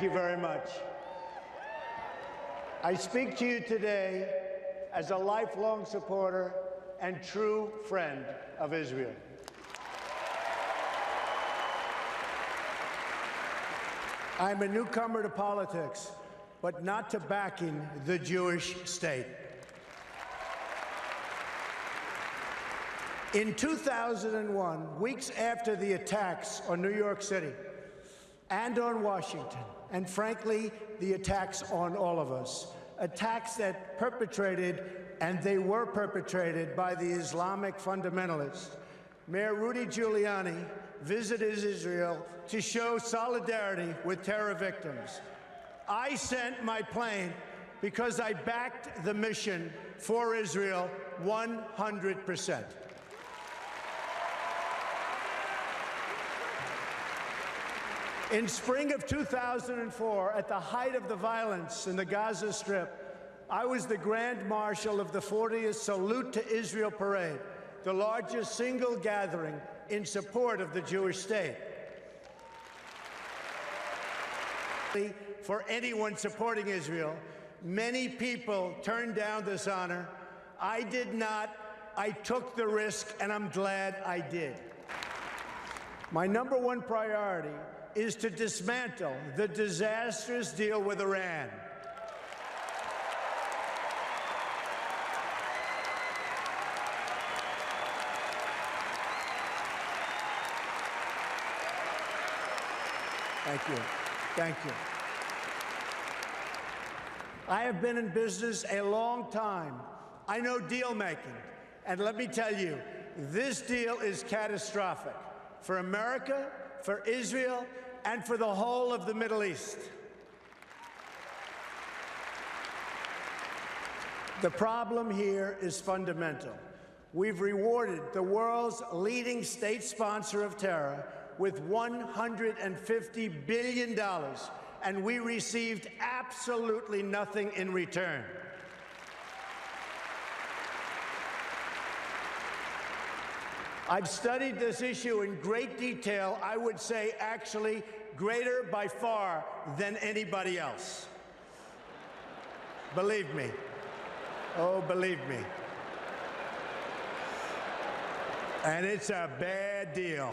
Thank you very much. I speak to you today as a lifelong supporter and true friend of Israel. I'm a newcomer to politics, but not to backing the Jewish state. In 2001, weeks after the attacks on New York City and on Washington, and frankly, the attacks on all of us, attacks that perpetrated, and they were perpetrated by the Islamic fundamentalists, Mayor Rudy Giuliani visited Israel to show solidarity with terror victims. I sent my plane because I backed the mission for Israel 100%. In spring of 2004, at the height of the violence in the Gaza Strip, I was the Grand Marshal of the 40th Salute to Israel Parade, the largest single gathering in support of the Jewish state. For anyone supporting Israel, many people turned down this honor. I did not. I took the risk, and I'm glad I did. My number one priority is to dismantle the disastrous deal with Iran. Thank you. Thank you. I have been in business a long time. I know deal making. And let me tell you, this deal is catastrophic for America, for Israel, and for the whole of the Middle East. The problem here is fundamental. We've rewarded the world's leading state sponsor of terror with $150 billion, and we received absolutely nothing in return. I've studied this issue in great detail, I would say actually greater by far than anybody else. Believe me. Oh, believe me. And it's a bad deal.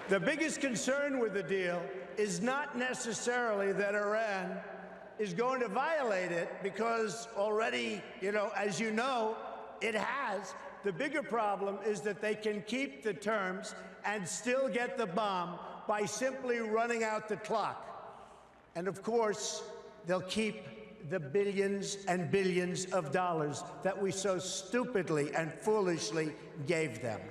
The biggest concern with the deal is not necessarily that Iran is going to violate it, because already, as you know, it has. The bigger problem is that they can keep the terms and still get the bomb by simply running out the clock. And of course, they'll keep the billions and billions of dollars that we so stupidly and foolishly gave them.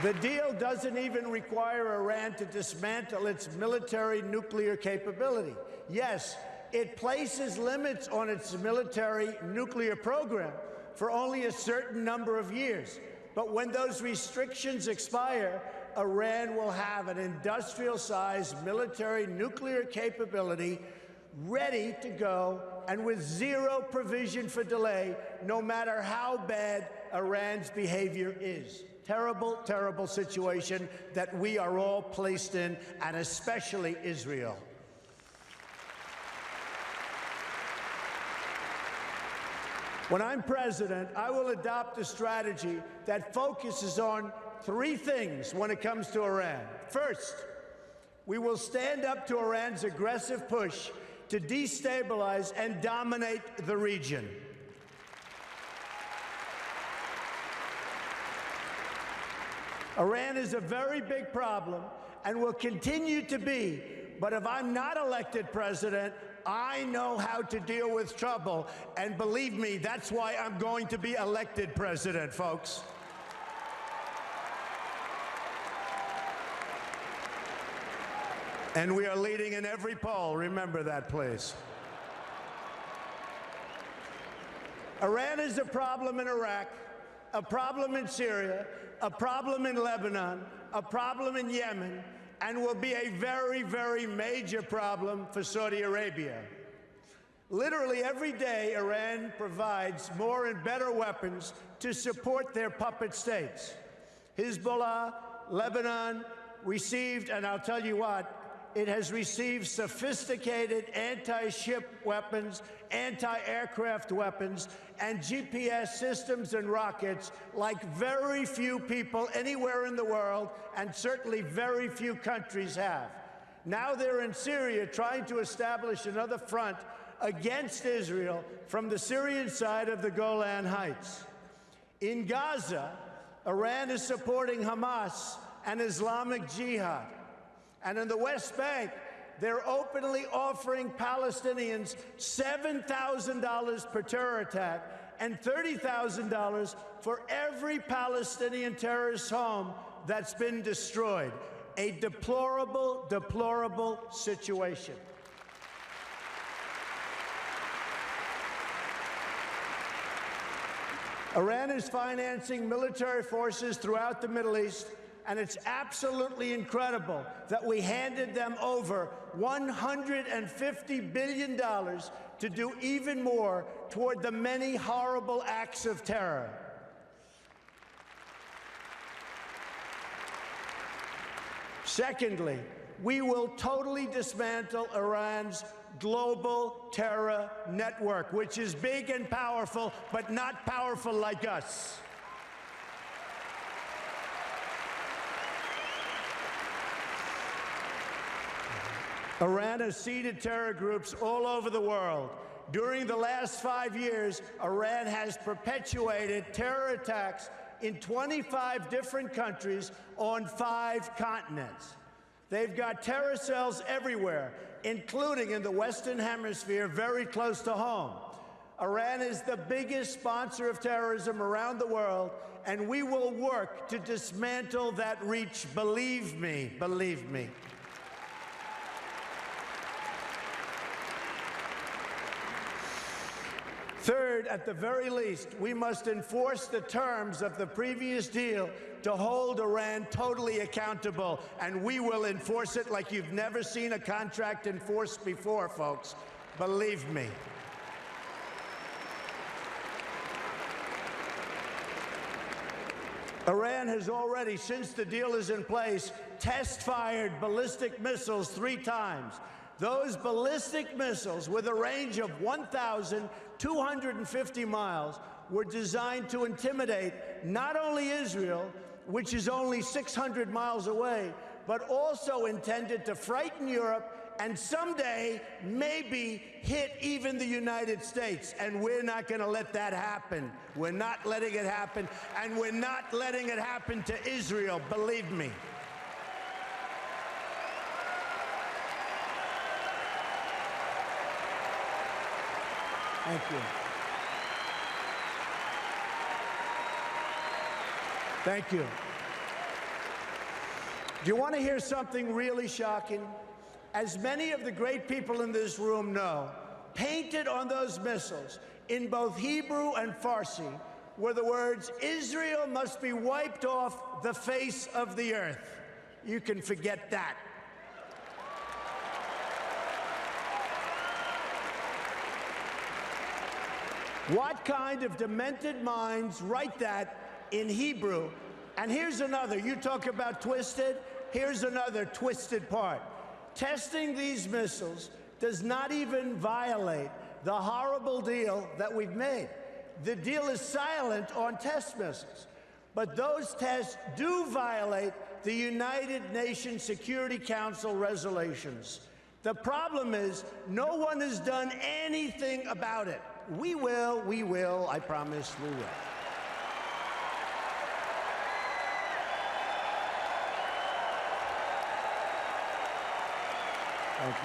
The deal doesn't even require Iran to dismantle its military nuclear capability. Yes, it places limits on its military nuclear program for only a certain number of years. But when those restrictions expire, Iran will have an industrial-sized military nuclear capability ready to go and with zero provision for delay, no matter how bad Iran's behavior is. Terrible, terrible situation that we are all placed in, and especially Israel. When I'm president, I will adopt a strategy that focuses on three things when it comes to Iran. First, we will stand up to Iran's aggressive push to destabilize and dominate the region. Iran is a very big problem and will continue to be, but if I'm not elected president, I know how to deal with trouble, and believe me, that's why I'm going to be elected president, folks. And we are leading in every poll. Remember that, please. Iran is a problem in Iraq, a problem in Syria, a problem in Lebanon, a problem in Yemen, and will be a very, very major problem for Saudi Arabia. Literally every day, Iran provides more and better weapons to support their puppet states. Hezbollah, Lebanon, received, and I'll tell you what, it has received sophisticated anti-ship weapons, anti-aircraft weapons, and GPS systems and rockets like very few people anywhere in the world, and certainly very few countries have. Now they're in Syria trying to establish another front against Israel from the Syrian side of the Golan Heights. In Gaza, Iran is supporting Hamas and Islamic Jihad. And in the West Bank, they're openly offering Palestinians $7,000 per terror attack and $30,000 for every Palestinian terrorist home that's been destroyed. A deplorable, deplorable situation. Iran is financing military forces throughout the Middle East, and it's absolutely incredible that we handed them over $150 billion to do even more toward the many horrible acts of terror. Secondly, we will totally dismantle Iran's global terror network, which is big and powerful, but not powerful like us. Iran has seeded terror groups all over the world. During the last 5 years, Iran has perpetuated terror attacks in 25 different countries on 5 continents. They've got terror cells everywhere, including in the Western Hemisphere, very close to home. Iran is the biggest sponsor of terrorism around the world, and we will work to dismantle that reach. Believe me, believe me. Third, at the very least, we must enforce the terms of the previous deal to hold Iran totally accountable, and we will enforce it like you've never seen a contract enforced before, folks. Believe me. Iran has already, since the deal is in place, test-fired ballistic missiles 3 times. Those ballistic missiles, with a range of 1,250 miles, were designed to intimidate not only Israel, which is only 600 miles away, but also intended to frighten Europe and someday maybe hit even the United States. And we're not going to let that happen. We're not letting it happen, and we're not letting it happen to Israel, believe me. Thank you. Thank you. Do you want to hear something really shocking? As many of the great people in this room know, painted on those missiles in both Hebrew and Farsi were the words, "Israel must be wiped off the face of the earth." You can forget that. What kind of demented minds write that in Hebrew? And here's another. You talk about twisted. Here's another twisted part. Testing these missiles does not even violate the horrible deal that we've made. The deal is silent on test missiles. But those tests do violate the United Nations Security Council resolutions. The problem is no one has done anything about it. We will, I promise we will. Thank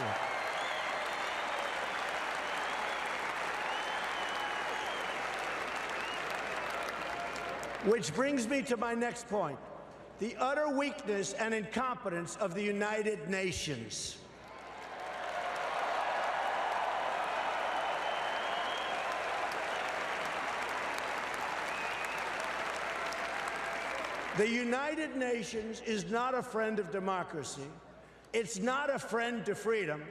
you. Which brings me to my next point, the utter weakness and incompetence of the United Nations. The United Nations is not a friend of democracy. It's not a friend to freedom.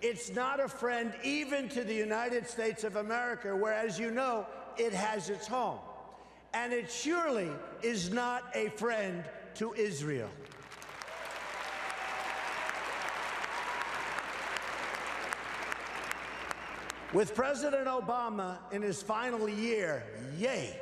It's not a friend even to the United States of America, where, as you know, it has its home. And it surely is not a friend to Israel. With President Obama in his final year, yay.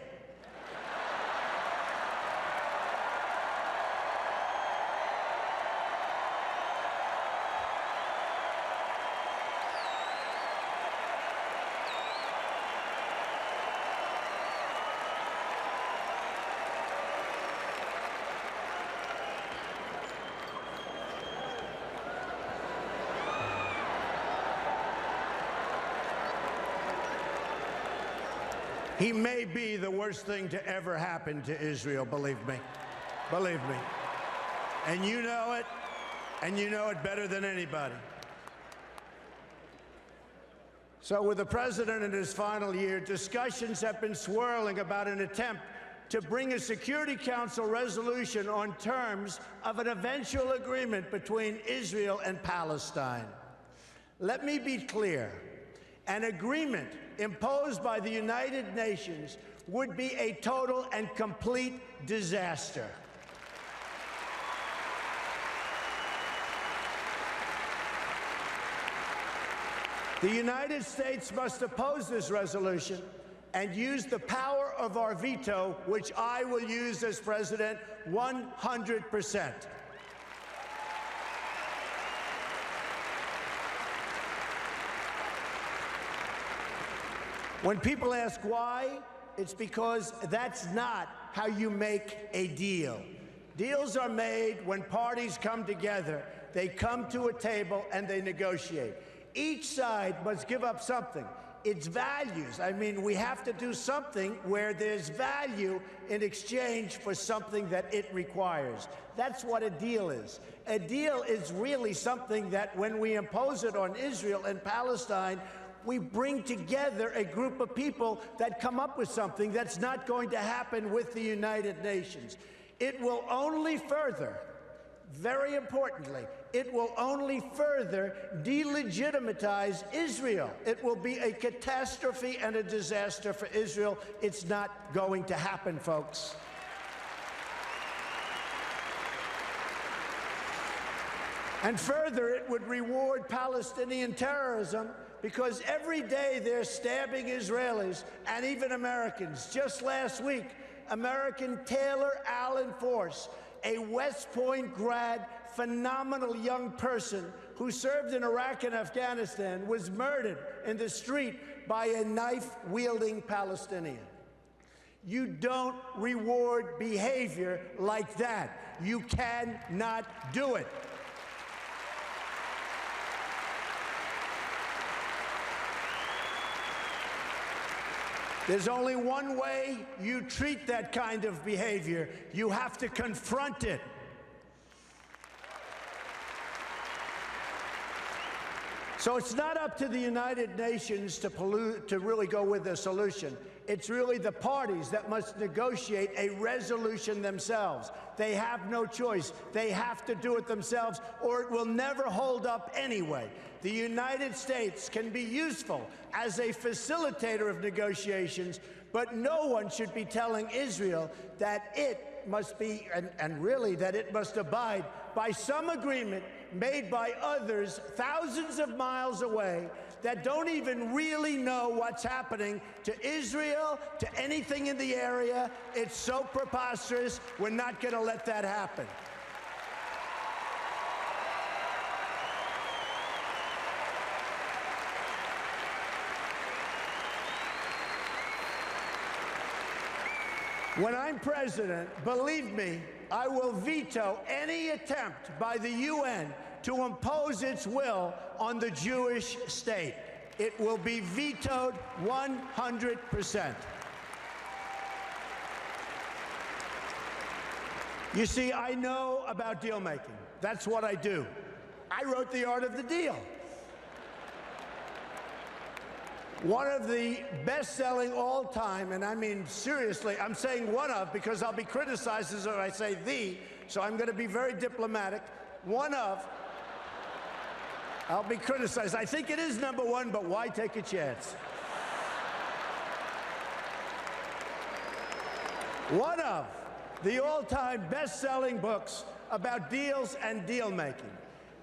He may be the worst thing to ever happen to Israel, believe me. Believe me. And you know it, and you know it better than anybody. So with the president in his final year, discussions have been swirling about an attempt to bring a Security Council resolution on terms of an eventual agreement between Israel and Palestine. Let me be clear. An agreement imposed by the United Nations would be a total and complete disaster. The United States must oppose this resolution and use the power of our veto, which I will use as president 100%. When people ask why, it's because that's not how you make a deal. Deals are made when parties come together. They come to a table and they negotiate. Each side must give up something. Its values. I mean, we have to do something where there's value in exchange for something that it requires. That's what a deal is. A deal is really something that when we impose it on Israel and Palestine, we bring together a group of people that come up with something that's not going to happen with the United Nations. It will only further, very importantly, it will only further delegitimize Israel. It will be a catastrophe and a disaster for Israel. It's not going to happen, folks. And further, it would reward Palestinian terrorism, because every day they're stabbing Israelis and even Americans. Just last week, American Taylor Allen Force, a West Point grad, phenomenal young person who served in Iraq and Afghanistan, was murdered in the street by a knife-wielding Palestinian. You don't reward behavior like that. You cannot do it. There's only one way you treat that kind of behavior. You have to confront it. So it's not up to the United Nations to really go with a solution. It's really the parties that must negotiate a resolution themselves. They have no choice. They have to do it themselves, or it will never hold up anyway. The United States can be useful as a facilitator of negotiations, but no one should be telling Israel that it must be, and really that it must abide by some agreement made by others thousands of miles away that don't even really know what's happening to Israel, to anything in the area. It's so preposterous. We're not going to let that happen. When I'm president, believe me, I will veto any attempt by the UN to impose its will on the Jewish state. It will be vetoed 100%. You see, I know about deal making. That's what I do. I wrote The Art of the Deal. One of the best-selling all-time, and I mean seriously, I'm saying one of because I'll be criticized if I say the, so I'm going to be very diplomatic. One of I'll be criticized. I think it is number one, but why take a chance? One of the all-time best-selling books about deals and deal-making.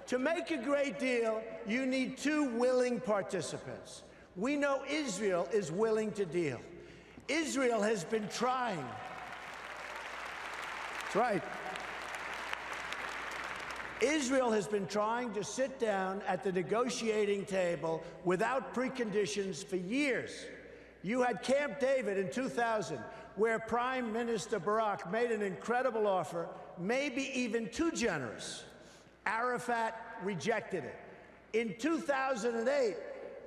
To make a great deal, you need two willing participants. We know Israel is willing to deal. Israel has been trying. That's right. Israel has been trying to sit down at the negotiating table without preconditions for years. You had Camp David in 2000, where Prime Minister Barak made an incredible offer, maybe even too generous. Arafat rejected it. In 2008,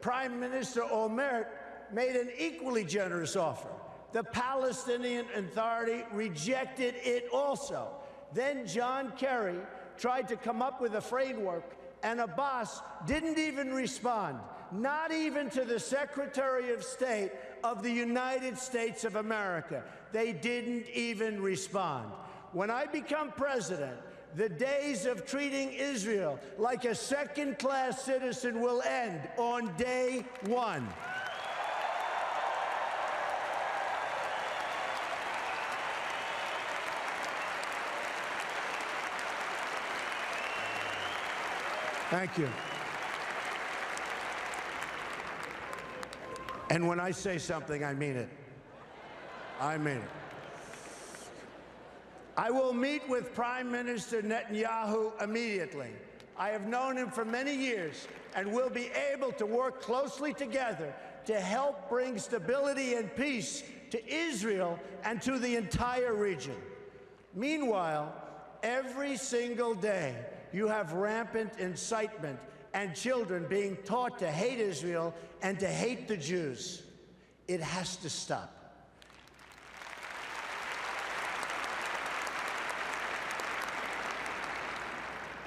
Prime Minister Olmert made an equally generous offer. The Palestinian Authority rejected it also. Then John Kerry tried to come up with a framework, and Abbas didn't even respond, not even to the Secretary of State of the United States of America. They didn't even respond. When I become president, the days of treating Israel like a second-class citizen will end on day one. Thank you. And when I say something, I mean it. I mean it. I will meet with Prime Minister Netanyahu immediately. I have known him for many years and will be able to work closely together to help bring stability and peace to Israel and to the entire region. Meanwhile, every single day, you have rampant incitement and children being taught to hate Israel and to hate the Jews. It has to stop.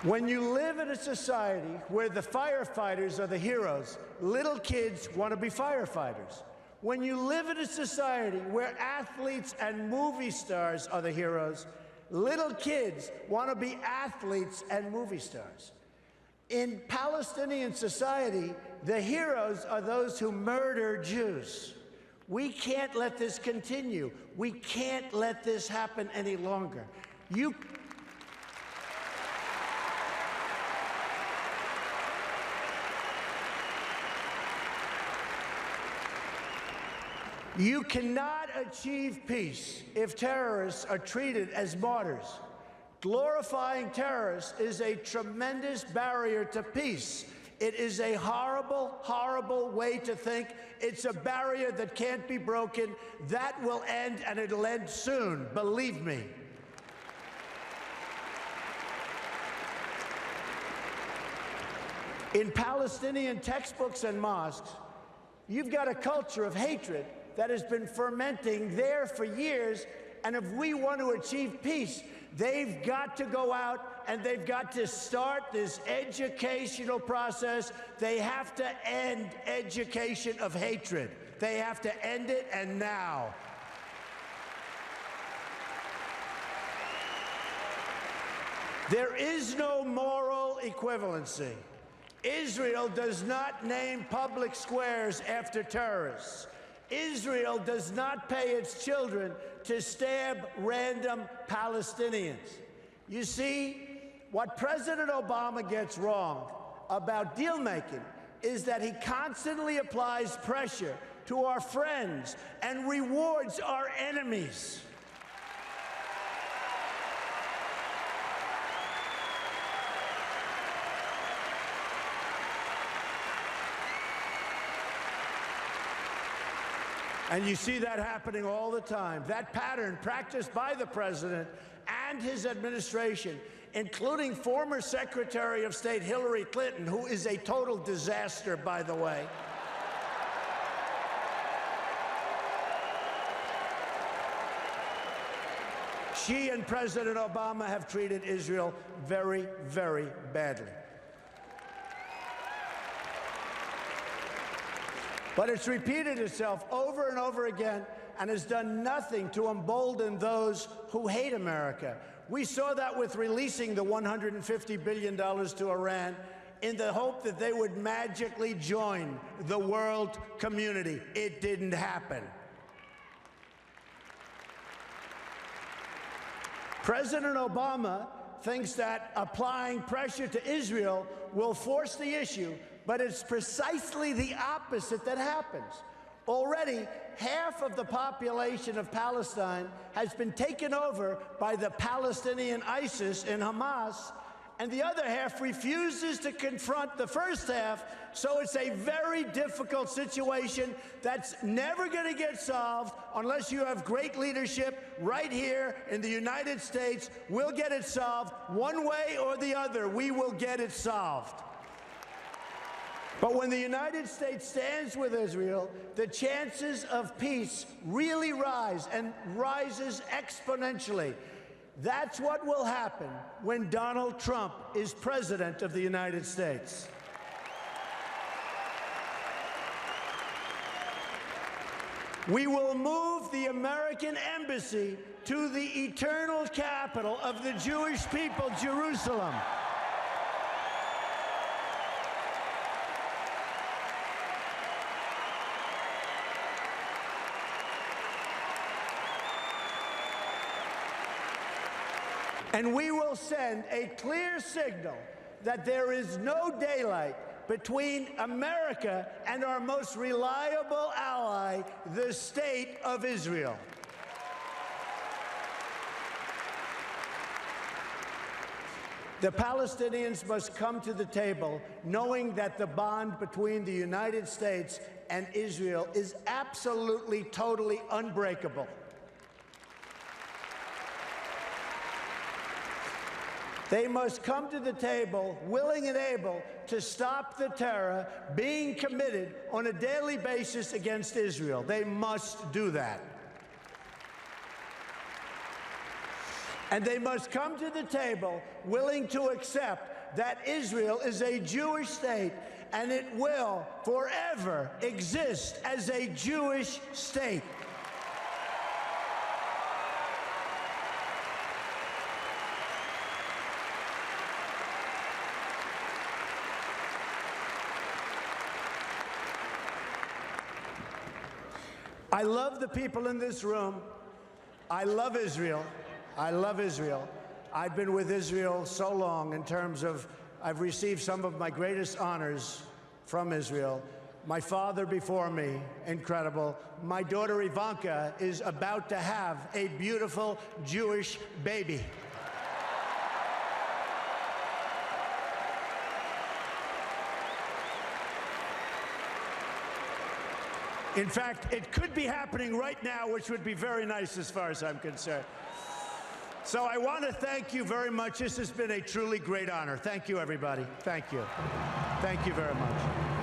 When you live in a society where the firefighters are the heroes, little kids want to be firefighters. When you live in a society where athletes and movie stars are the heroes, little kids want to be athletes and movie stars. In Palestinian society, the heroes are those who murder Jews. We can't let this continue. We can't let this happen any longer. You cannot achieve peace if terrorists are treated as martyrs. Glorifying terrorists is a tremendous barrier to peace. It is a horrible, horrible way to think. It's a barrier that can't be broken. That will end, and it'll end soon, believe me. In Palestinian textbooks and mosques, you've got a culture of hatred that has been fermenting there for years, and if we want to achieve peace, they've got to go out and they've got to start this educational process. They have to end education of hatred. They have to end it, and now. There is no moral equivalency. Israel does not name public squares after terrorists. Israel does not pay its children to stab random Palestinians. You see, what President Obama gets wrong about deal-making is that he constantly applies pressure to our friends and rewards our enemies. And you see that happening all the time. That pattern practiced by the president and his administration, including former Secretary of State Hillary Clinton, who is a total disaster, by the way. She and President Obama have treated Israel very, very badly. But it's repeated itself over and over again and has done nothing to embolden those who hate America. We saw that with releasing the $150 billion to Iran. in the hope that they would magically join the world community. It didn't happen. President Obama thinks that applying pressure to Israel will force the issue, but it's precisely the opposite that happens. Already, half of the population of Palestine has been taken over by the Palestinian ISIS and Hamas, and the other half refuses to confront the first half, so it's a very difficult situation that's never going to get solved unless you have great leadership right here in the United States. We'll get it solved one way or the other. We will get it solved. But when the United States stands with Israel, the chances of peace really rise, and rises exponentially. That's what will happen when Donald Trump is president of the United States. We will move the American embassy to the eternal capital of the Jewish people, Jerusalem. And we will send a clear signal that there is no daylight between America and our most reliable ally, the State of Israel. The Palestinians must come to the table knowing that the bond between the United States and Israel is absolutely, totally unbreakable. They must come to the table willing and able to stop the terror being committed on a daily basis against Israel. They must do that. And they must come to the table willing to accept that Israel is a Jewish state and it will forever exist as a Jewish state. I love the people in this room. I love Israel. I love Israel. I've been with Israel so long in terms of I've received some of my greatest honors from Israel. My father before me, incredible. My daughter Ivanka is about to have a beautiful Jewish baby. In fact, it could be happening right now, which would be very nice as far as I'm concerned. So I want to thank you very much. This has been a truly great honor. Thank you, everybody. Thank you. Thank you very much.